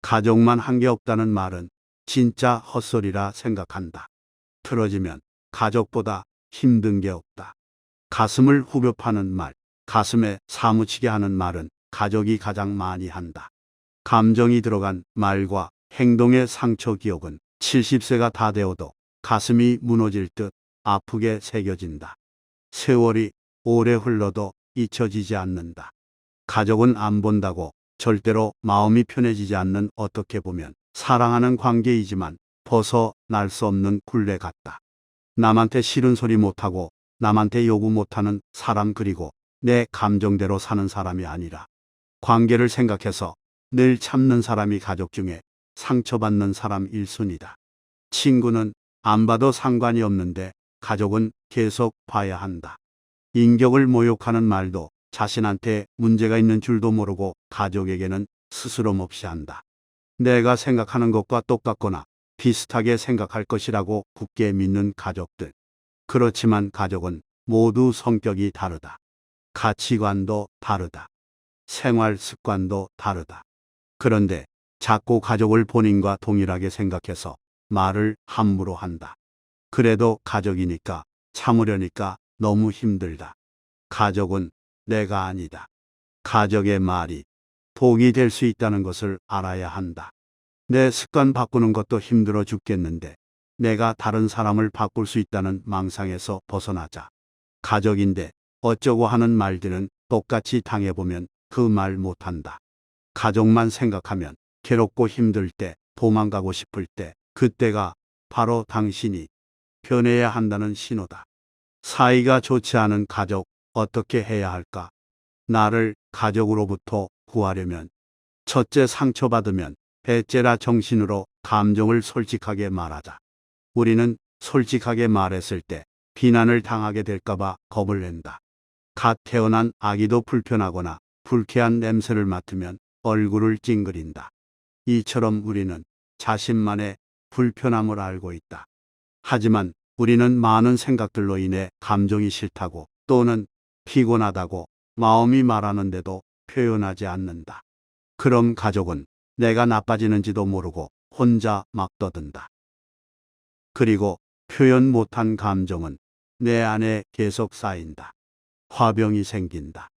가족만 한 게 없다는 말은 진짜 헛소리라 생각한다. 틀어지면 가족보다 힘든 게 없다. 가슴을 후벼 파는 말, 가슴에 사무치게 하는 말은 가족이 가장 많이 한다. 감정이 들어간 말과 행동의 상처 기억은 70세가 다 되어도 가슴이 무너질 듯 아프게 새겨진다. 세월이 오래 흘러도 잊혀지지 않는다. 가족은 안 본다고 절대로 마음이 편해지지 않는, 어떻게 보면 사랑하는 관계이지만 벗어날 수 없는 굴레 같다. 남한테 싫은 소리 못하고 남한테 요구 못하는 사람, 그리고 내 감정대로 사는 사람이 아니라 관계를 생각해서 늘 참는 사람이 가족 중에 상처받는 사람 1순위다. 친구는 안 봐도 상관이 없는데 가족은 계속 봐야 한다. 인격을 모욕하는 말도 자신한테 문제가 있는 줄도 모르고 가족에게는 스스럼 없이 한다. 내가 생각하는 것과 똑같거나 비슷하게 생각할 것이라고 굳게 믿는 가족들. 그렇지만 가족은 모두 성격이 다르다. 가치관도 다르다. 생활 습관도 다르다. 그런데 자꾸 가족을 본인과 동일하게 생각해서 말을 함부로 한다. 그래도 가족이니까 참으려니까 너무 힘들다. 가족은 내가 아니다. 가족의 말이 독이 될 수 있다는 것을 알아야 한다. 내 습관 바꾸는 것도 힘들어 죽겠는데 내가 다른 사람을 바꿀 수 있다는 망상에서 벗어나자. 가족인데 어쩌고 하는 말들은 똑같이 당해보면 그 말 못한다. 가족만 생각하면 괴롭고 힘들 때, 도망가고 싶을 때, 그때가 바로 당신이 변해야 한다는 신호다. 사이가 좋지 않은 가족, 어떻게 해야 할까? 나를 가족으로부터 구하려면 첫째, 상처받으면 배째라 정신으로 감정을 솔직하게 말하자. 우리는 솔직하게 말했을 때 비난을 당하게 될까봐 겁을 낸다. 갓 태어난 아기도 불편하거나 불쾌한 냄새를 맡으면 얼굴을 찡그린다. 이처럼 우리는 자신만의 불편함을 알고 있다. 하지만 우리는 많은 생각들로 인해 감정이 싫다고 또는 피곤하다고 마음이 말하는데도 표현하지 않는다. 그럼 가족은 내가 나빠지는지도 모르고 혼자 막 떠든다. 그리고 표현 못한 감정은 내 안에 계속 쌓인다. 화병이 생긴다.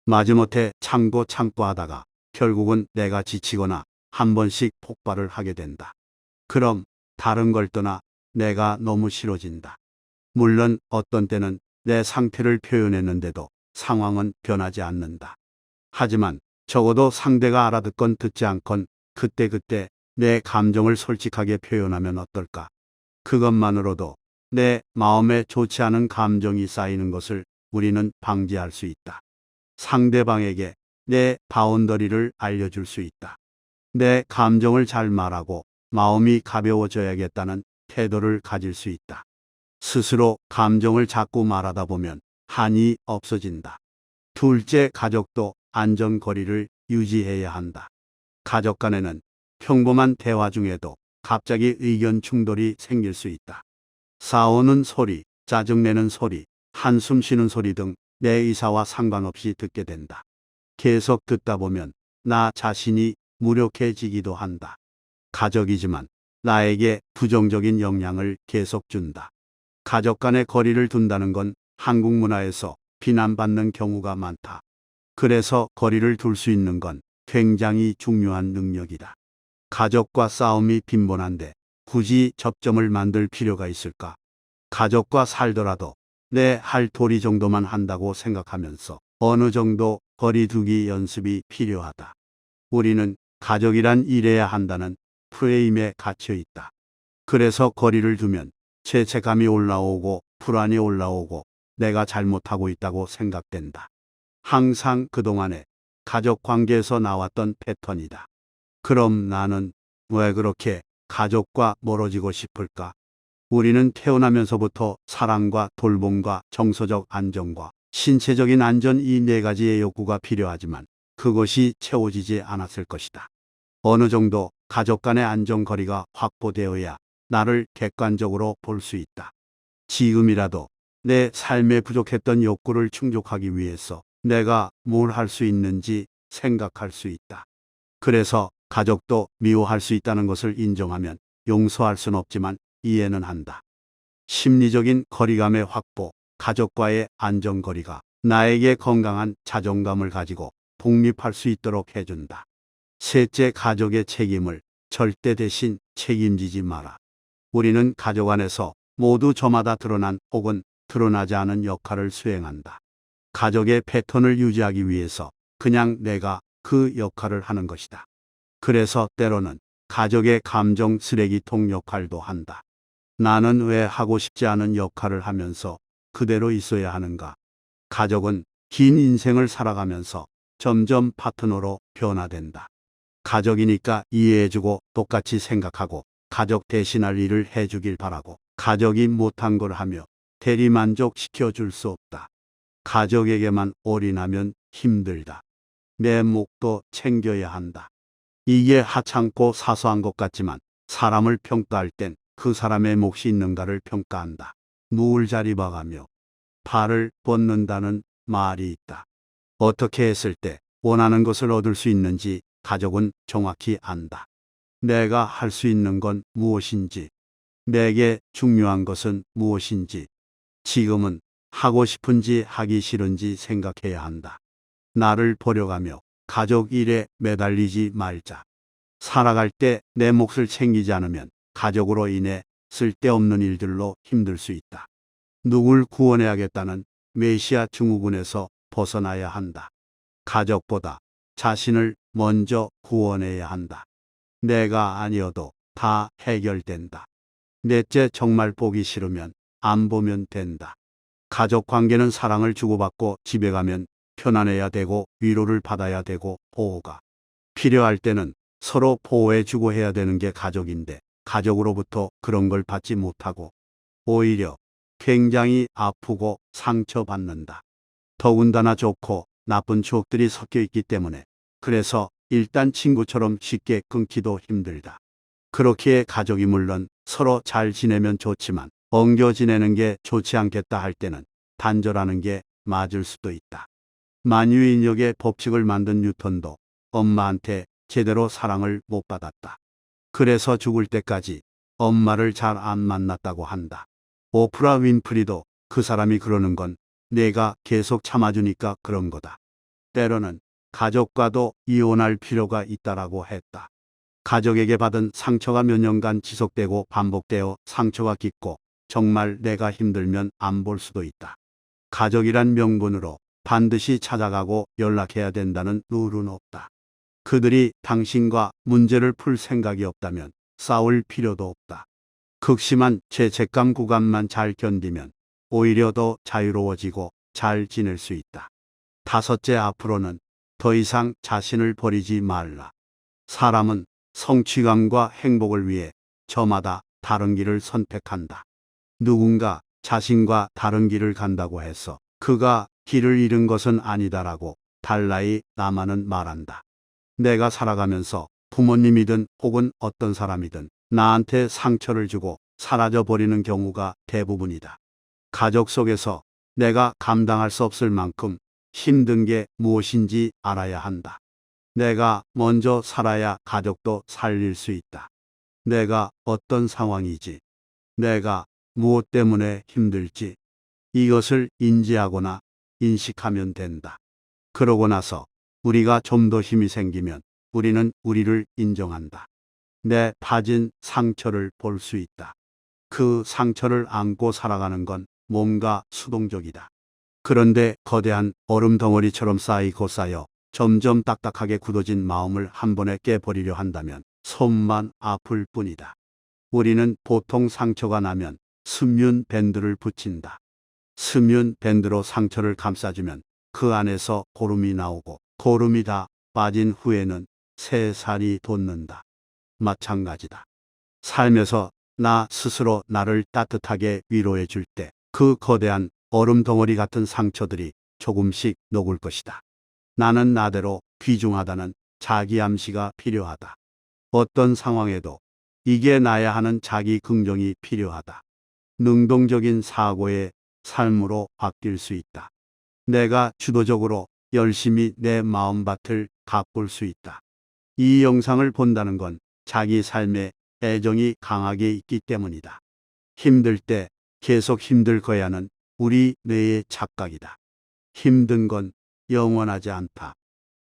마지못해 참고 하다가 결국은 내가 지치거나 한 번씩 폭발을 하게 된다. 그럼 다른 걸 떠나 내가 너무 싫어진다. 물론 어떤 때는 내 상태를 표현했는데도 상황은 변하지 않는다. 하지만 적어도 상대가 알아듣건 듣지 않건 그때그때 내 감정을 솔직하게 표현하면 어떨까? 그것만으로도 내 마음에 좋지 않은 감정이 쌓이는 것을 우리는 방지할 수 있다. 상대방에게 내 바운더리를 알려줄 수 있다. 내 감정을 잘 말하고 마음이 가벼워져야겠다는 태도를 가질 수 있다. 스스로 감정을 자꾸 말하다 보면 한이 없어진다. 둘째, 가족도 안전거리를 유지해야 한다. 가족 간에는 평범한 대화 중에도 갑자기 의견 충돌이 생길 수 있다. 싸우는 소리, 짜증내는 소리, 한숨 쉬는 소리 등 내 의사와 상관없이 듣게 된다. 계속 듣다 보면 나 자신이 무력해지기도 한다. 가족이지만 나에게 부정적인 영향을 계속 준다. 가족 간의 거리를 둔다는 건 한국 문화에서 비난받는 경우가 많다. 그래서 거리를 둘 수 있는 건 굉장히 중요한 능력이다. 가족과 싸움이 빈번한데 굳이 접점을 만들 필요가 있을까? 가족과 살더라도 내 할 도리 정도만 한다고 생각하면서 어느 정도 거리 두기 연습이 필요하다. 우리는 가족이란 일해야 한다는 프레임에 갇혀 있다. 그래서 거리를 두면 죄책감이 올라오고 불안이 올라오고 내가 잘못하고 있다고 생각된다. 항상 그동안의 가족 관계에서 나왔던 패턴이다. 그럼 나는 왜 그렇게 가족과 멀어지고 싶을까? 우리는 태어나면서부터 사랑과 돌봄과 정서적 안정과 신체적인 안전, 이 네 가지의 욕구가 필요하지만 그것이 채워지지 않았을 것이다. 어느 정도 가족 간의 안전거리가 확보되어야 나를 객관적으로 볼 수 있다. 지금이라도 내 삶에 부족했던 욕구를 충족하기 위해서 내가 뭘 할 수 있는지 생각할 수 있다. 그래서 가족도 미워할 수 있다는 것을 인정하면 용서할 수는 없지만 이해는 한다. 심리적인 거리감의 확보, 가족과의 안전거리가 나에게 건강한 자존감을 가지고 독립할 수 있도록 해준다. 셋째, 가족의 책임을 절대 대신 책임지지 마라. 우리는 가족 안에서 모두 저마다 드러난 혹은 드러나지 않은 역할을 수행한다. 가족의 패턴을 유지하기 위해서 그냥 내가 그 역할을 하는 것이다. 그래서 때로는 가족의 감정 쓰레기통 역할도 한다. 나는 왜 하고 싶지 않은 역할을 하면서 그대로 있어야 하는가? 가족은 긴 인생을 살아가면서 점점 파트너로 변화된다. 가족이니까 이해해주고 똑같이 생각하고 가족 대신할 일을 해주길 바라고 가족이 못한 걸 하며 대리만족시켜 줄 수 없다. 가족에게만 올인하면 힘들다. 내 목도 챙겨야 한다. 이게 하찮고 사소한 것 같지만 사람을 평가할 땐 그 사람의 몫이 있는가를 평가한다. 누울 자리 봐가며 발을 뻗는다는 말이 있다. 어떻게 했을 때 원하는 것을 얻을 수 있는지 가족은 정확히 안다. 내가 할 수 있는 건 무엇인지, 내게 중요한 것은 무엇인지, 지금은 하고 싶은지 하기 싫은지 생각해야 한다. 나를 버려가며 가족 일에 매달리지 말자. 살아갈 때 내 몫을 챙기지 않으면 가족으로 인해 쓸데없는 일들로 힘들 수 있다. 누굴 구원해야겠다는 메시아 증후군에서 벗어나야 한다. 가족보다 자신을 먼저 구원해야 한다. 내가 아니어도 다 해결된다. 넷째, 정말 보기 싫으면 안 보면 된다. 가족 관계는 사랑을 주고받고 집에 가면 편안해야 되고 위로를 받아야 되고 보호가 필요할 때는 서로 보호해주고 해야 되는 게 가족인데 가족으로부터 그런 걸 받지 못하고 오히려 굉장히 아프고 상처받는다. 더군다나 좋고 나쁜 추억들이 섞여 있기 때문에 그래서 일단 친구처럼 쉽게 끊기도 힘들다. 그렇기에 가족이 물론 서로 잘 지내면 좋지만 엉겨 지내는 게 좋지 않겠다 할 때는 단절하는 게 맞을 수도 있다. 만유인력의 법칙을 만든 뉴턴도 엄마한테 제대로 사랑을 못 받았다. 그래서 죽을 때까지 엄마를 잘 안 만났다고 한다. 오프라 윈프리도 그 사람이 그러는 건 내가 계속 참아주니까 그런 거다. 때로는 가족과도 이혼할 필요가 있다라고 했다. 가족에게 받은 상처가 몇 년간 지속되고 반복되어 상처가 깊고 정말 내가 힘들면 안 볼 수도 있다. 가족이란 명분으로 반드시 찾아가고 연락해야 된다는 룰은 없다. 그들이 당신과 문제를 풀 생각이 없다면 싸울 필요도 없다. 극심한 죄책감 구간만 잘 견디면 오히려 더 자유로워지고 잘 지낼 수 있다. 다섯째, 앞으로는 더 이상 자신을 버리지 말라. 사람은 성취감과 행복을 위해 저마다 다른 길을 선택한다. 누군가 자신과 다른 길을 간다고 해서 그가 길을 잃은 것은 아니다라고 달라이 나만은 말한다. 내가 살아가면서 부모님이든 혹은 어떤 사람이든 나한테 상처를 주고 사라져 버리는 경우가 대부분이다. 가족 속에서 내가 감당할 수 없을 만큼 힘든 게 무엇인지 알아야 한다. 내가 먼저 살아야 가족도 살릴 수 있다. 내가 어떤 상황이지, 내가 무엇 때문에 힘들지, 이것을 인지하거나 인식하면 된다. 그러고 나서 우리가 좀 더 힘이 생기면 우리는 우리를 인정한다. 내 파진 상처를 볼 수 있다. 그 상처를 안고 살아가는 건 뭔가 수동적이다. 그런데 거대한 얼음 덩어리처럼 쌓이고 쌓여 점점 딱딱하게 굳어진 마음을 한 번에 깨버리려 한다면 손만 아플 뿐이다. 우리는 보통 상처가 나면 스뮨 밴드를 붙인다. 스뮨 밴드로 상처를 감싸주면 그 안에서 고름이 나오고 고름이 다 빠진 후에는 새 살이 돋는다. 마찬가지다. 삶에서 나 스스로 나를 따뜻하게 위로해 줄 때 그 거대한 얼음 덩어리 같은 상처들이 조금씩 녹을 것이다. 나는 나대로 귀중하다는 자기 암시가 필요하다. 어떤 상황에도 이게 나야 하는 자기 긍정이 필요하다. 능동적인 사고의 삶으로 바뀔 수 있다. 내가 주도적으로 열심히 내 마음밭을 가꿀 수 있다. 이 영상을 본다는 건 자기 삶에 애정이 강하게 있기 때문이다. 힘들 때 계속 힘들 거야는 우리 뇌의 착각이다. 힘든 건 영원하지 않다.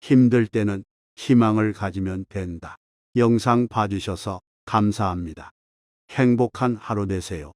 힘들 때는 희망을 가지면 된다. 영상 봐주셔서 감사합니다. 행복한 하루 되세요.